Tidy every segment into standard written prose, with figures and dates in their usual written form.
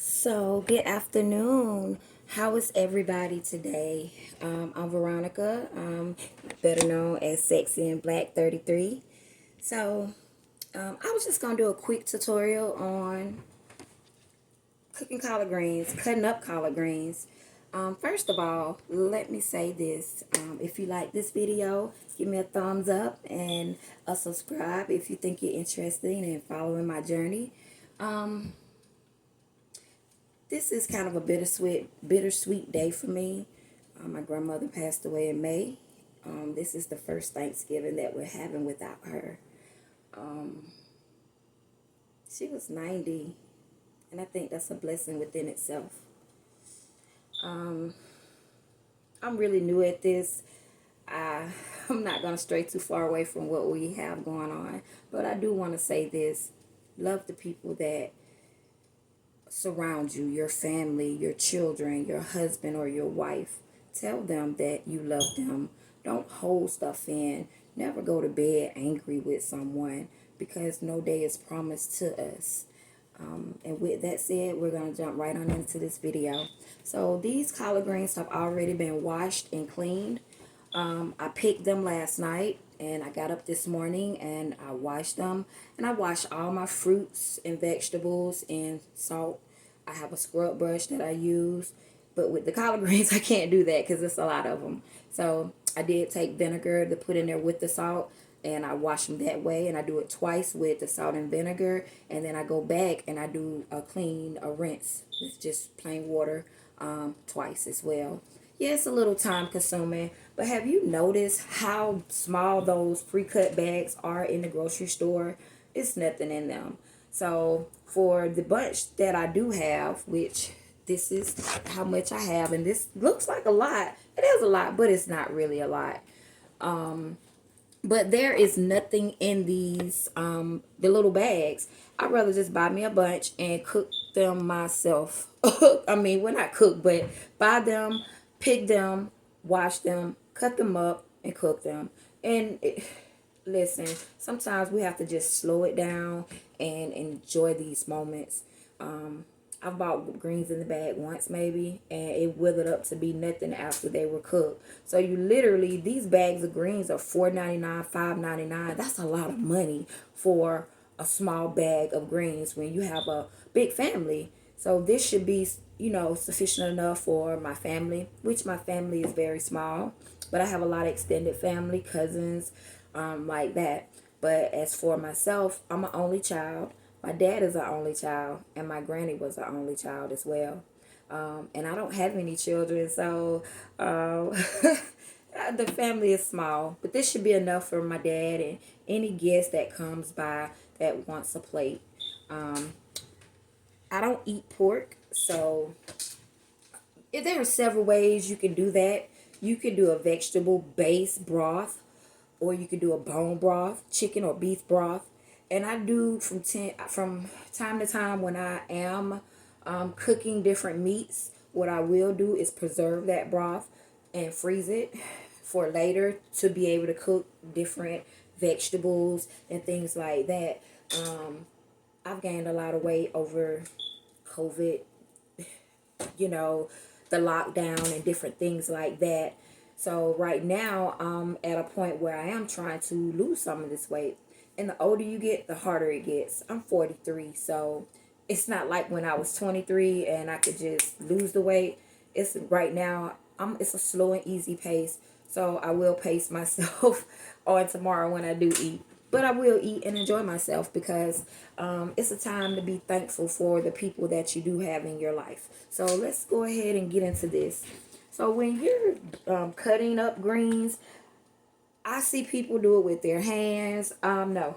So, good afternoon. How is everybody today? I'm Veronica, better known as Sexy and Black 33. So, I was just going to do a quick tutorial on cooking collard greens, cutting up collard greens. First of all, let me say this. If you like this video, give me a thumbs up and a subscribe if you think you're interested in following my journey. This is kind of a bittersweet day for me. My grandmother passed away in May. This is the first Thanksgiving that we're having without her. She was 90, and I think that's a blessing within itself. I'm really new at this. I, I'm not going to stray too far away from what we have going on, but I do want to say this. Love the people that surround you, your family, your children, your husband or your wife. Tell them that you love them. Don't hold stuff in. Never go to bed angry with someone because no day is promised to us. And with that said, we're going to jump right on into this video. So these collard greens have already been washed and cleaned. I picked them last night and I got up this morning and I washed them. And I wash all my fruits and vegetables in salt. I have a scrub brush that I use. But with the collard greens, I can't do that because it's a lot of them. So I did take vinegar to put in there with the salt. And I wash them that way. And I do it twice with the salt and vinegar. And then I go back and I do a rinse with just plain water twice as well. Yeah, it's a little time consuming, but have you noticed how small those pre-cut bags are in the grocery store? It's nothing in them. So for the bunch that I do have, which this is how much I have, and this looks like a lot. It is a lot, but it's not really a lot. But there is nothing in these the little bags. I'd rather just buy me a bunch and cook them myself. I mean, well, not cook, but buy them, pick them, wash them, cut them up, and cook them. And listen, sometimes we have to just slow it down and enjoy these moments. I've bought greens in the bag once maybe, and it withered up to be nothing after they were cooked. So you literally, these bags of greens are $4.99, $5.99. That's a lot of money for a small bag of greens when you have a big family. So this should be, sufficient enough for my family, which my family is very small, but I have a lot of extended family, cousins, like that. But as for myself, I'm an only child. My dad is an only child, and my granny was an only child as well. And I don't have any children, so the family is small. But this should be enough for my dad and any guest that comes by that wants a plate. I don't eat pork, so there are several ways you can do that. You can do a vegetable based broth, or you can do a bone broth, chicken or beef broth. And I do from time to time when I am cooking different meats. What I will do is preserve that broth and freeze it for later to be able to cook different vegetables and things like that. I've gained a lot of weight over COVID, you know, the lockdown and different things like that. So right now I'm at a point where I am trying to lose some of this weight. And the older you get, the harder it gets. I'm 43, so it's not like when I was 23 and I could just lose the weight. It's right now, it's a slow and easy pace. So I will pace myself on tomorrow when I do eat. But I will eat and enjoy myself because it's a time to be thankful for the people that you do have in your life. So let's go ahead and get into this. So when you're cutting up greens, I see people do it with their hands. No,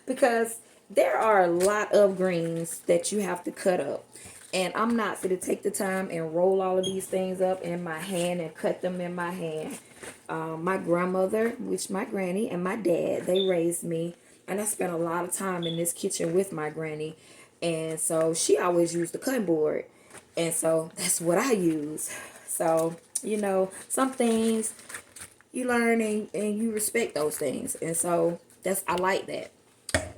because there are a lot of greens that you have to cut up. And I'm not going to take the time and roll all of these things up in my hand and cut them in my hand. My grandmother, which my granny, and my dad, they raised me. And I spent a lot of time in this kitchen with my granny. And so she always used the cutting board. And so that's what I use. So, some things you learn and you respect those things. And so I like that.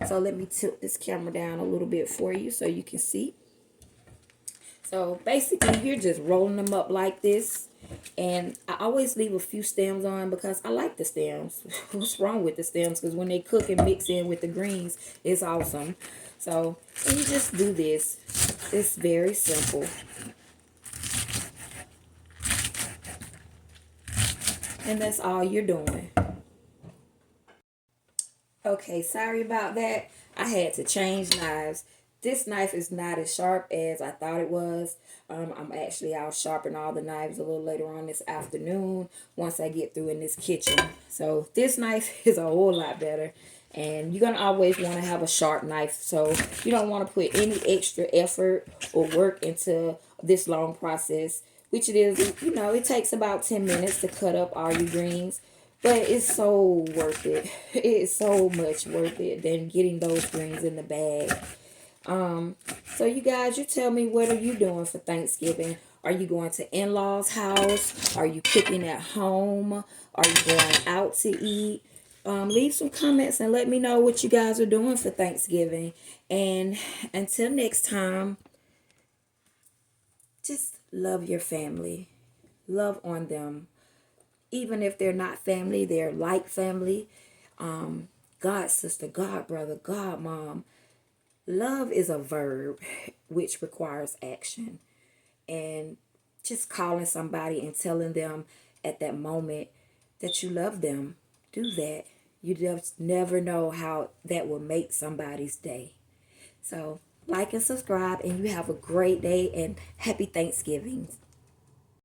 So let me tilt this camera down a little bit for you so you can see. So basically, you're just rolling them up like this. And I always leave a few stems on because I like the stems. What's wrong with the stems? Because when they cook and mix in with the greens, it's awesome. So and you just do this. It's very simple. And that's all you're doing. Okay, sorry about that. I had to change knives. This knife is not as sharp as I thought it was. I'll sharpen all the knives a little later on this afternoon once I get through in this kitchen. So this knife is a whole lot better. And you're going to always want to have a sharp knife. So you don't want to put any extra effort or work into this long process, which it is, it takes about 10 minutes to cut up all your greens. But it's so worth it. It's so much worth it than getting those greens in the bag. So you guys, you tell me, what are you doing for Thanksgiving? Are you going to in-laws' house? Are you cooking at home? Are you going out to eat? Leave some comments and let me know what you guys are doing for Thanksgiving. And until next time, just love your family. Love on them. Even if they're not family, they're like family. God sister, God brother, God mom. Love is a verb which requires action. And just calling somebody and telling them at that moment that you love them, do that. You just never know how that will make somebody's day. So like and subscribe, and you have a great day and happy Thanksgiving.